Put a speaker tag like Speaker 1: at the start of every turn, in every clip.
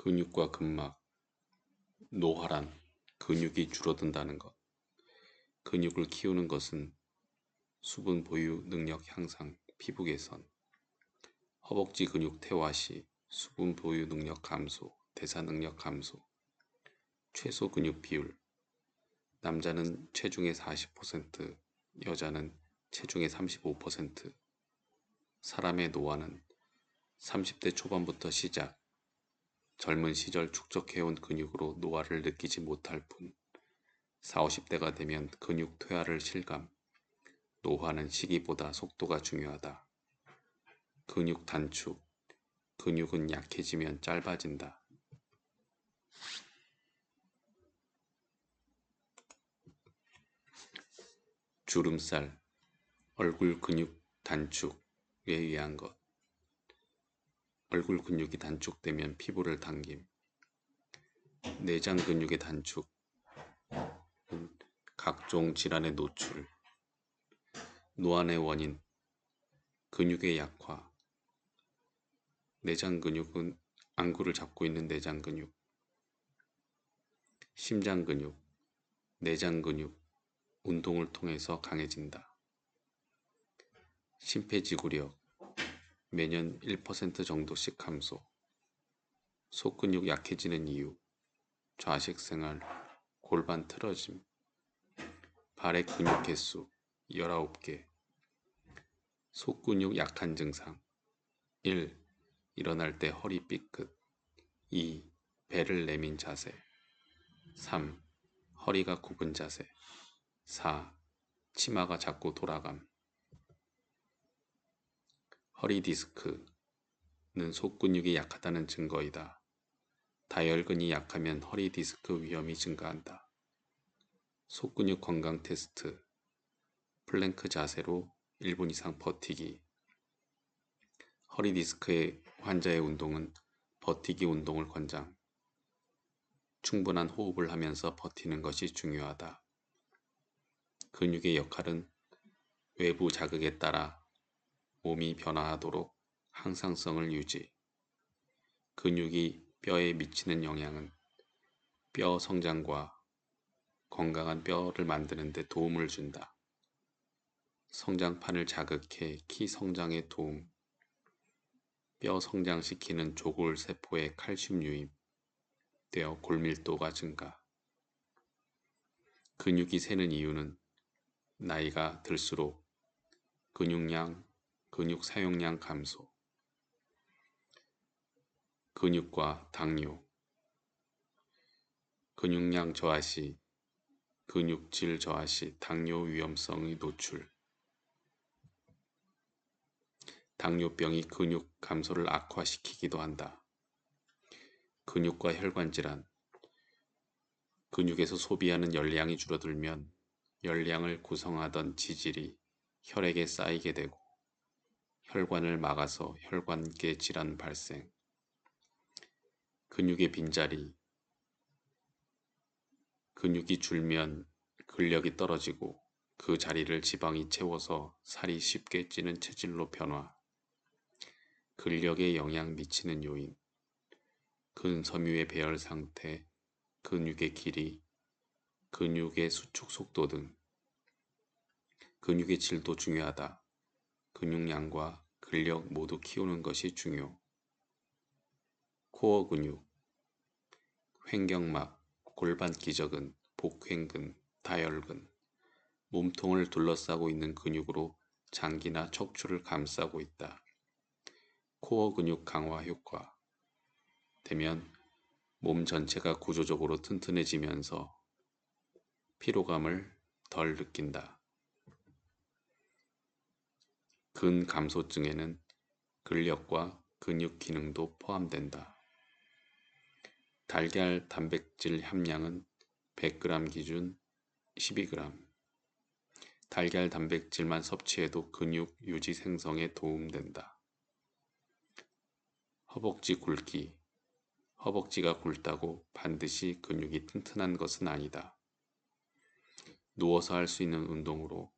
Speaker 1: 근육과 근막, 노화란 근육이 줄어든다는 것. 근육을 키우는 것은 수분 보유 능력 향상, 피부 개선, 허벅지 근육 퇴화 시 수분 보유 능력 감소, 대사 능력 감소, 최소 근육 비율, 남자는 체중의 40%, 여자는 체중의 35%, 사람의 노화는 30대 초반부터 시작, 젊은 시절 축적해온 근육으로 노화를 느끼지 못할 뿐 40, 50대가 되면 근육 퇴화를 실감. 노화는 시기보다 속도가 중요하다. 근육 단축. 근육은 약해지면 짧아진다. 주름살. 얼굴 근육 단축에 의한 것. 얼굴 근육이 단축되면 피부를 당김. 내장 근육의 단축. 각종 질환의 노출. 노안의 원인. 근육의 약화. 내장 근육은 안구를 잡고 있는 내장 근육. 심장 근육. 내장 근육. 운동을 통해서 강해진다. 심폐지구력. 매년 1% 정도씩 감소. 속근육 약해지는 이유. 좌식 생활, 골반 틀어짐. 발의 근육 개수 19개. 속근육 약한 증상. 1. 일어날 때 허리 삐끗. 2. 배를 내민 자세. 3. 허리가 굽은 자세. 4. 치마가 자꾸 돌아감. 허리 디스크는 속근육이 약하다는 증거이다. 다혈근이 약하면 허리 디스크 위험이 증가한다. 속근육 건강 테스트. 플랭크 자세로 1분 이상 버티기. 허리 디스크의 환자의 운동은 버티기 운동을 권장. 충분한 호흡을 하면서 버티는 것이 중요하다. 근육의 역할은 외부 자극에 따라 몸이 변화하도록 항상성을 유지. 근육이 뼈에 미치는 영향은 뼈 성장과 건강한 뼈를 만드는 데 도움을 준다. 성장판을 자극해 키 성장에 도움. 뼈 성장시키는 조골 세포에 칼슘 유입되어 골밀도가 증가. 근육이 새는 이유는 나이가 들수록 근육 사용량 감소. 근육과 당뇨. 근육량 저하 시, 근육질 저하 시 당뇨 위험성의 노출. 당뇨병이 근육 감소를 악화시키기도 한다. 근육과 혈관 질환. 근육에서 소비하는 열량이 줄어들면 열량을 구성하던 지질이 혈액에 쌓이게 되고 혈관을 막아서 혈관계 질환 발생. 근육의 빈자리. 근육이 줄면 근력이 떨어지고 그 자리를 지방이 채워서 살이 쉽게 찌는 체질로 변화. 근력에 영향 미치는 요인. 근섬유의 배열 상태, 근육의 길이, 근육의 수축 속도 등. 근육의 질도 중요하다. 근육량과 근력 모두 키우는 것이 중요. 코어 근육. 횡격막, 골반 기저근, 복횡근, 다혈근. 몸통을 둘러싸고 있는 근육으로 장기나 척추를 감싸고 있다. 코어 근육 강화 효과. 되면 몸 전체가 구조적으로 튼튼해지면서 피로감을 덜 느낀다. 근감소증에는 근력과 근육 기능도 포함된다. 달걀 단백질 함량은 100g 기준 12g. 달걀 단백질만 섭취해도 근육 유지 생성에 도움된다. 허벅지 굵기. 허벅지가 굵다고 반드시 근육이 튼튼한 것은 아니다. 누워서 할 수 있는 운동으로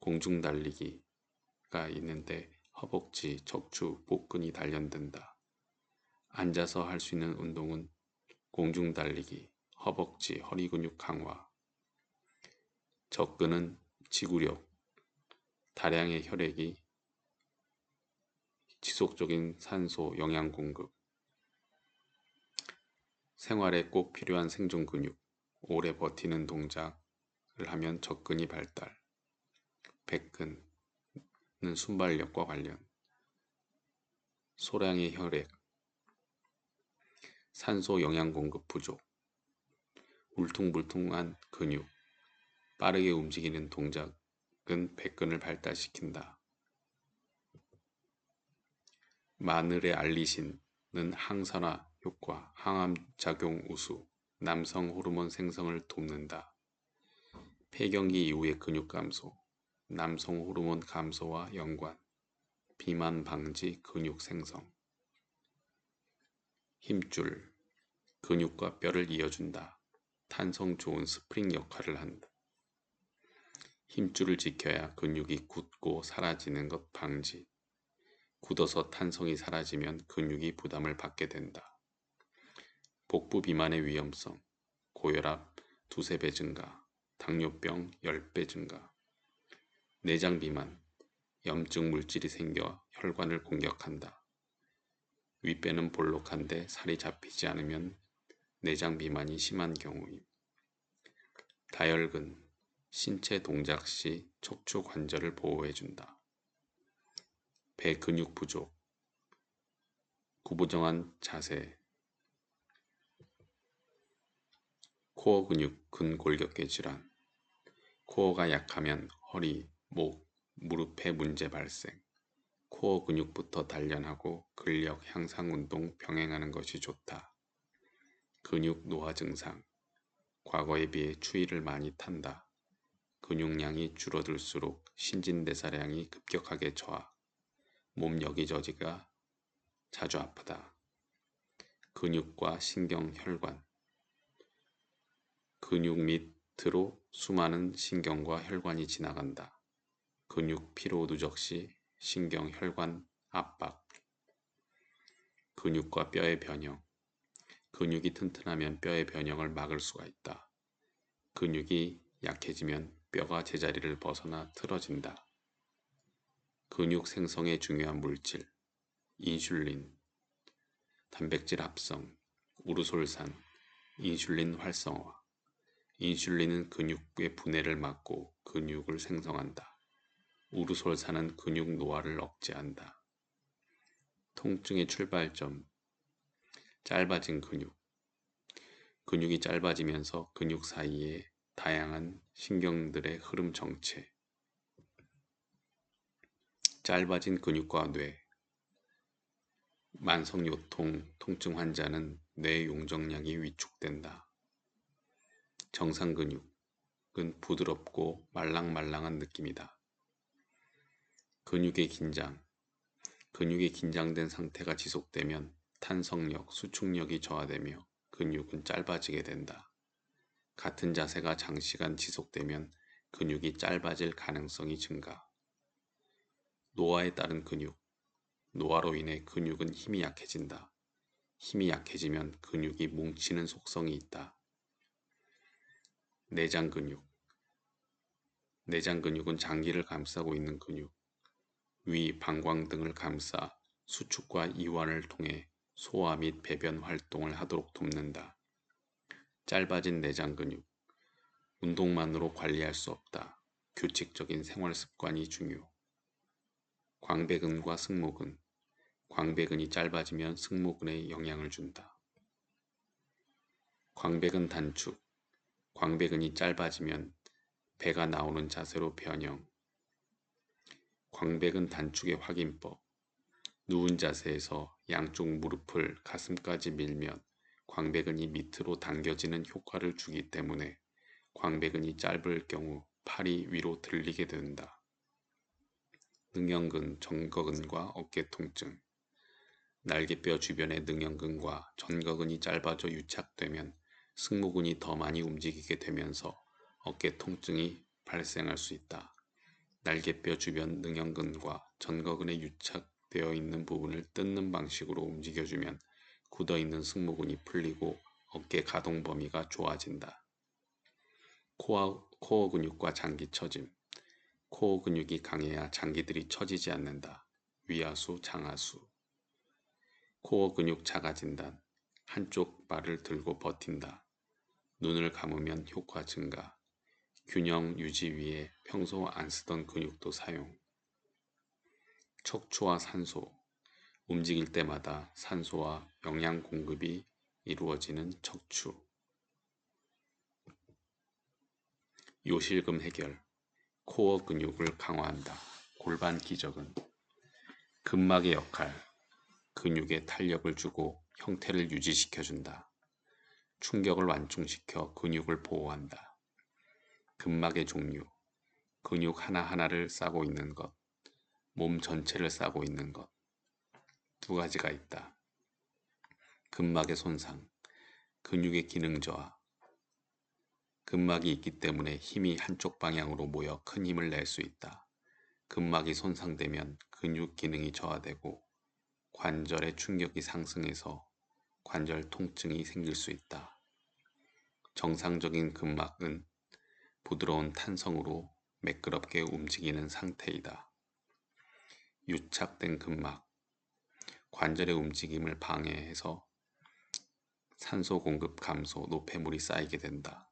Speaker 1: 공중 달리기가 있는데 허벅지, 척추, 복근이 단련된다. 앉아서 할 수 있는 운동은 공중 달리기, 허벅지, 허리 근육 강화. 접근은 지구력, 다량의 혈액이 지속적인 산소, 영양 공급. 생활에 꼭 필요한 생존 근육, 오래 버티는 동작을 하면 접근이 발달. 백근은 순발력과 관련. 소량의 혈액, 산소 영양 공급 부족, 울퉁불퉁한 근육, 빠르게 움직이는 동작은 백근을 발달시킨다. 마늘의 알리신은 항산화 효과, 항암 작용 우수, 남성 호르몬 생성을 돕는다. 폐경기 이후의 근육 감소, 남성 호르몬 감소와 연관, 비만 방지, 근육 생성. 힘줄, 근육과 뼈를 이어준다. 탄성 좋은 스프링 역할을 한다. 힘줄을 지켜야 근육이 굳고 사라지는 것 방지. 굳어서 탄성이 사라지면 근육이 부담을 받게 된다. 복부 비만의 위험성, 고혈압 2~3배 증가, 당뇨병 10배 증가. 내장 비만, 염증 물질이 생겨 혈관을 공격한다. 윗배는 볼록한데 살이 잡히지 않으면 내장 비만이 심한 경우임. 다혈근, 신체 동작 시 척추 관절을 보호해준다. 배 근육 부족, 구부정한 자세. 코어 근육 근골격계 질환. 코어가 약하면 허리, 목, 무릎에 문제 발생. 코어 근육부터 단련하고 근력 향상 운동 병행하는 것이 좋다. 근육 노화 증상. 과거에 비해 추위를 많이 탄다. 근육량이 줄어들수록 신진대사량이 급격하게 저하. 몸 여기저기가 자주 아프다. 근육과 신경, 혈관. 근육 밑으로 수많은 신경과 혈관이 지나간다. 근육 피로 누적 시 신경, 혈관 압박. 근육과 뼈의 변형. 근육이 튼튼하면 뼈의 변형을 막을 수가 있다. 근육이 약해지면 뼈가 제자리를 벗어나 틀어진다. 근육 생성에 중요한 물질, 인슐린, 단백질 합성, 우르솔산, 인슐린 활성화. 인슐린은 근육의 분해를 막고 근육을 생성한다. 우르솔산은 근육 노화를 억제한다. 통증의 출발점, 짧아진 근육. 근육이 짧아지면서 근육 사이에 다양한 신경들의 흐름 정체. 짧아진 근육과 뇌. 만성요통, 통증 환자는 뇌 용적량이 위축된다. 정상 근육은 부드럽고 말랑말랑한 느낌이다. 근육의 긴장. 근육이 긴장된 상태가 지속되면 탄성력, 수축력이 저하되며 근육은 짧아지게 된다. 같은 자세가 장시간 지속되면 근육이 짧아질 가능성이 증가. 노화에 따른 근육. 노화로 인해 근육은 힘이 약해진다. 힘이 약해지면 근육이 뭉치는 속성이 있다. 내장 근육. 내장 근육은 장기를 감싸고 있는 근육. 위, 방광 등을 감싸 수축과 이완을 통해 소화 및 배변 활동을 하도록 돕는다. 짧아진 내장 근육. 운동만으로 관리할 수 없다. 규칙적인 생활 습관이 중요. 광배근과 승모근. 광배근이 짧아지면 승모근에 영향을 준다. 광배근 단축. 광배근이 짧아지면 배가 나오는 자세로 변형. 광배근 단축의 확인법. 누운 자세에서 양쪽 무릎을 가슴까지 밀면 광배근이 밑으로 당겨지는 효과를 주기 때문에 광배근이 짧을 경우 팔이 위로 들리게 된다. 능형근, 전거근과 어깨 통증. 날개뼈 주변의 능형근과 전거근이 짧아져 유착되면 승모근이 더 많이 움직이게 되면서 어깨 통증이 발생할 수 있다. 날개뼈 주변 능형근과 전거근에 유착되어 있는 부분을 뜯는 방식으로 움직여주면 굳어있는 승모근이 풀리고 어깨 가동 범위가 좋아진다. 코어 근육과 장기 처짐. 코어 근육이 강해야 장기들이 처지지 않는다. 위하수, 장하수. 코어 근육 자가 진단. 한쪽 발을 들고 버틴다. 눈을 감으면 효과 증가. 균형 유지 위해 평소 안 쓰던 근육도 사용. 척추와 산소. 움직일 때마다 산소와 영양 공급이 이루어지는 척추. 요실금 해결. 코어 근육을 강화한다. 골반 기저근. 근막의 역할. 근육에 탄력을 주고 형태를 유지시켜준다. 충격을 완충시켜 근육을 보호한다. 근막의 종류. 근육 하나하나를 싸고 있는 것. 몸 전체를 싸고 있는 것. 두 가지가 있다. 근막의 손상. 근육의 기능 저하. 근막이 있기 때문에 힘이 한쪽 방향으로 모여 큰 힘을 낼 수 있다. 근막이 손상되면 근육 기능이 저하되고 관절의 충격이 상승해서 관절 통증이 생길 수 있다. 정상적인 근막은 부드러운 탄성으로 매끄럽게 움직이는 상태이다. 유착된 근막. 관절의 움직임을 방해해서 산소 공급 감소, 노폐물이 쌓이게 된다.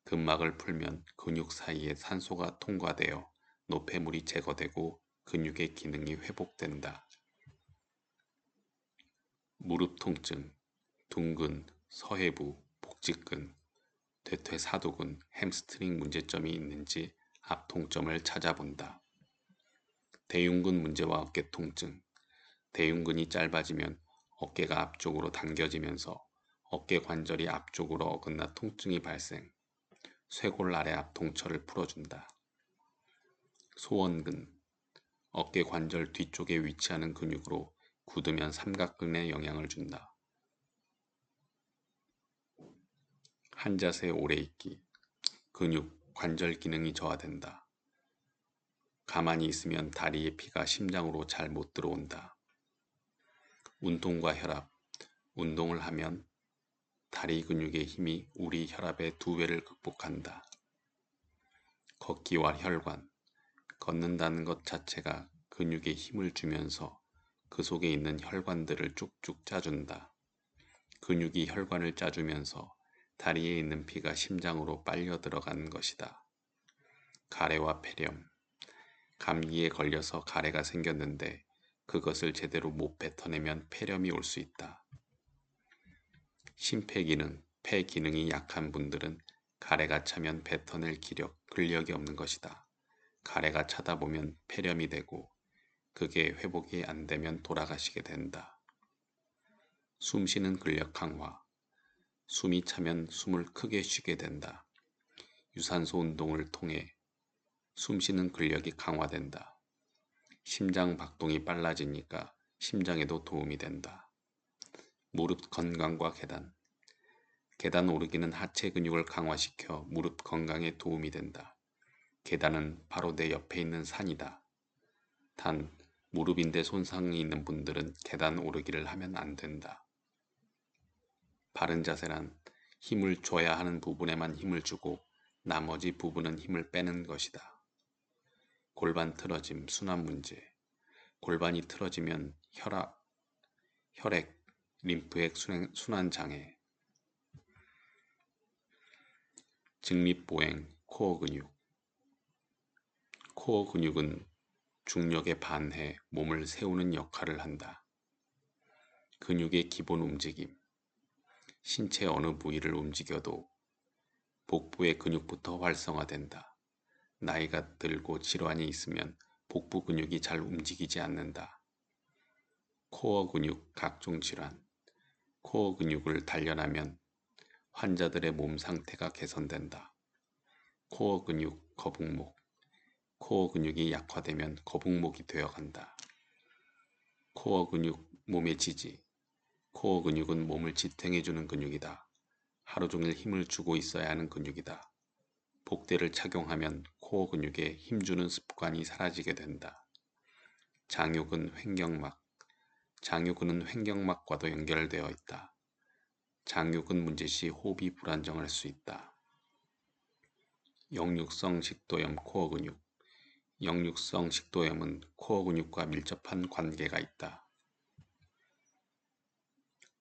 Speaker 1: 근막을 풀면 근육 사이에 산소가 통과되어 노폐물이 제거되고 근육의 기능이 회복된다. 무릎 통증, 둔근, 서해부, 복직근, 대퇴사두근, 햄스트링 문제점이 있는지 앞 통점을 찾아본다. 대흉근 문제와 어깨 통증. 대흉근이 짧아지면 어깨가 앞쪽으로 당겨지면서 어깨 관절이 앞쪽으로 어긋나 통증이 발생. 쇄골 아래 앞 통처를 풀어준다. 소원근. 어깨 관절 뒤쪽에 위치하는 근육으로 굳으면 삼각근에 영향을 준다. 한 자세 오래 있기. 근육, 관절 기능이 저하된다. 가만히 있으면 다리의 피가 심장으로 잘 못 들어온다. 운동과 혈압. 운동을 하면 다리 근육의 힘이 우리 혈압의 2배를 극복한다. 걷기와 혈관. 걷는다는 것 자체가 근육에 힘을 주면서 그 속에 있는 혈관들을 쭉쭉 짜준다. 근육이 혈관을 짜주면서 다리에 있는 피가 심장으로 빨려 들어가는 것이다. 가래와 폐렴. 감기에 걸려서 가래가 생겼는데 그것을 제대로 못 뱉어내면 폐렴이 올 수 있다. 심폐기능, 폐 기능이 약한 분들은 가래가 차면 뱉어낼 근력이 없는 것이다. 가래가 차다 보면 폐렴이 되고 그게 회복이 안 되면 돌아가시게 된다. 숨쉬는 근력 강화. 숨이 차면 숨을 크게 쉬게 된다. 유산소 운동을 통해 숨쉬는 근력이 강화된다. 심장 박동이 빨라지니까 심장에도 도움이 된다. 무릎 건강과 계단. 계단 오르기는 하체 근육을 강화시켜 무릎 건강에 도움이 된다. 계단은 바로 내 옆에 있는 산이다. 단 무릎인대 손상이 있는 분들은 계단 오르기를 하면 안 된다. 바른 자세란 힘을 줘야 하는 부분에만 힘을 주고 나머지 부분은 힘을 빼는 것이다. 골반 틀어짐, 순환 문제. 골반이 틀어지면 혈액, 림프액 순환 장애. 직립보행, 코어 근육. 코어 근육은 중력에 반해 몸을 세우는 역할을 한다. 근육의 기본 움직임. 신체 어느 부위를 움직여도 복부의 근육부터 활성화된다. 나이가 들고 질환이 있으면 복부 근육이 잘 움직이지 않는다. 코어 근육 각종 질환. 코어 근육을 단련하면 환자들의 몸 상태가 개선된다. 코어 근육 거북목. 코어 근육이 약화되면 거북목이 되어간다. 코어 근육 몸의 지지. 코어 근육은 몸을 지탱해주는 근육이다. 하루 종일 힘을 주고 있어야 하는 근육이다. 복대를 착용하면 코어 근육에 힘주는 습관이 사라지게 된다. 장요근 횡격막. 장요근은 횡격막과도 연결되어 있다. 장요근 문제 시 호흡이 불안정할 수 있다. 역류성 식도염 코어 근육. 역류성 식도염은 코어 근육과 밀접한 관계가 있다.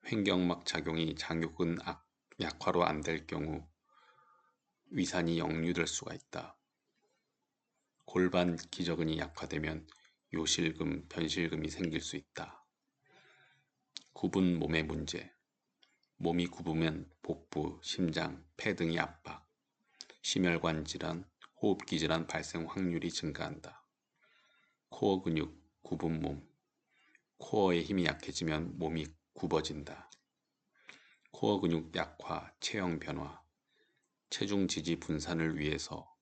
Speaker 1: 횡격막 작용이 장요근 약화로 안 될 경우 위산이 역류될 수가 있다. 골반 기저근이 약화되면 요실금, 변실금이 생길 수 있다. 굽은 몸의 문제. 몸이 굽으면 복부, 심장, 폐 등이 압박, 심혈관 질환, 호흡기 질환 발생 확률이 증가한다. 코어 근육, 굽은 몸. 코어의 힘이 약해지면 몸이 굽어진다. 코어 근육 약화, 체형 변화. 체중 지지 분산을 위해서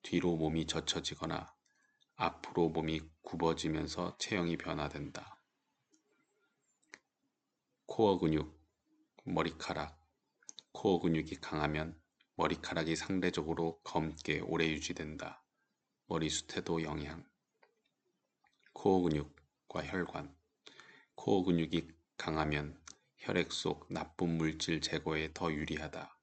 Speaker 1: 뒤로 몸이 젖혀지거나 앞으로 몸이 굽어지면서 체형이 변화된다. 코어 근육, 머리카락. 코어 근육이 강하면 머리카락이 상대적으로 검게 오래 유지된다. 머리숱에도 영향. 코어 근육과 혈관. 코어 근육이 강하면 혈액 속 나쁜 물질 제거에 더 유리하다.